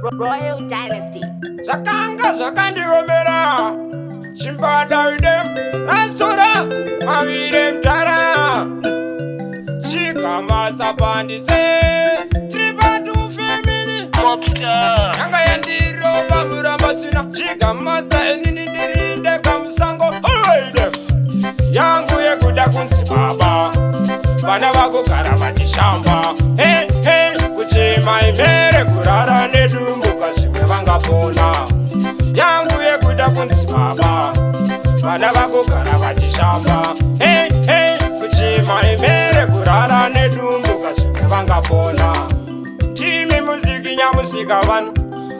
Royal Dynasty. Zakanga zakandi omera Chimbada udem Nasura Mawire mtara Chikama zapandi se Tribatu family Mobster. Yanga yandiro Bamura matsina Chikama za enini dirinde Kamusango Alwaide Yangu ye kuda kunsi baba Bana wako karamaji shamba Hey hey Kuchima imere kurara nedumbu Kashime vanga pona Yangu ye kuda kunsi baba Bana wako karamaji shamba Hey hey Kuchima imere kurara nedumbu Kashime vanga pona Chimi muziki nyamusika vanu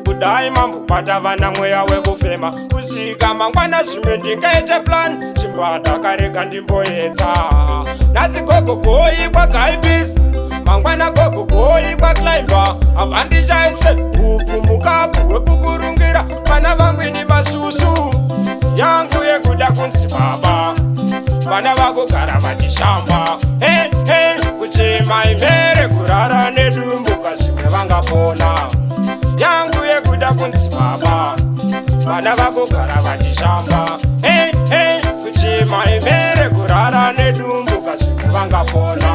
Kudai mambu pata vana mweya wekufema Kusika mangwana shime ndingaite plan Chimbada kareka ndimboyedza Natsi koko koi kwa kaibis Mangwana koko koi kwa climber Avandi chaise upu mukapu wekukurungira Vana vangu ini masusu Yangu ye kuda kunsi baba Vana vako gara vachishamba Hey hey Kuchima imere kurara nedumbu Kashime vanga pona Yangu ye kuda kunsi baba Vana vako gara vachishamba Hey hey Kuchima imere kurara nedumbu Kashime vanga pona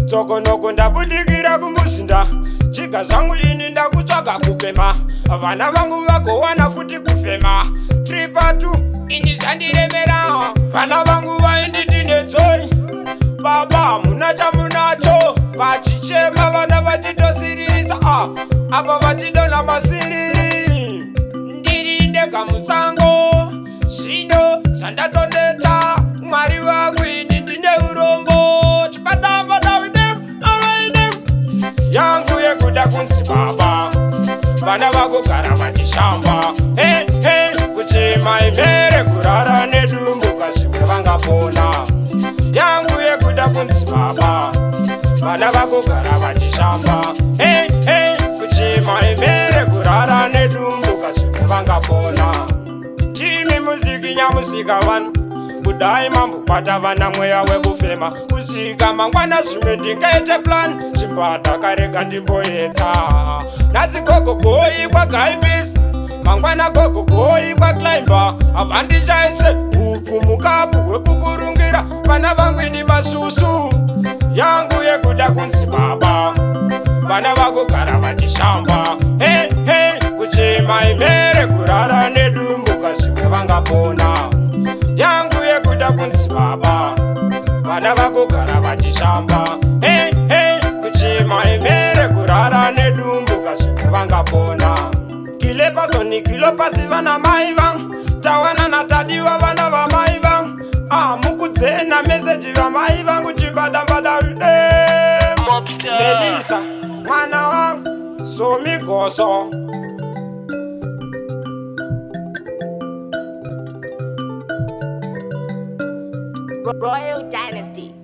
Tsoko noko ndabudikira kumuzinda Chika zangu ini ndakutsvaga kupema Vana vangu vagowana futi kufema Tripatu ini zandiremera Vana vangu vainditi nedzoi Baba muna chamunacho Vachichema vana vachitosirisa Apa vachidona masiriri Ndirinde kamusango Zvino zandatoneta Mwari wangu ini ndine urombo Chipatamba Davidem Awaidem Yangu ye kuda kunsi baba Vana vako gara vachishamba Hey hey Kuchima imere kurara nedumbu Kashime vanga pona Yangu ye kuda kunsi baba Vana vako gara vachishamba Hey hey Kuchima imere kurara nedumbu Kashime vanga pona Chimi muziki nyamusika vanu Kudai mambu pata vana mweya wekufema Kusika mangwana zvimwe ndingaite plan Chimbada kareka ndimboyedza Natsi koko koi kwa gaibis Mangwana koko koi kwa climber Avandi chaise upu mukapu wekukurungira Vana vangu ini masusu Yangu ye kuda kunsi baba Vana vako gara vachishamba Hey hey Kuchima imere kurara nedumbu Kashime vanga pona Yangu ye kuda kunsi baba Vana vako gara vachishamba Hey hey Kuchima imere kurara nedumbu Kashime vanga pona Kile pasoni kilo pasi vana mai vangu Tawana natadiwa vana va mai vangu Mukudzena meseji va mai vangu Chimbada Davidem Mobster. Melisa mwana wangu Somigoso Royal Dynasty.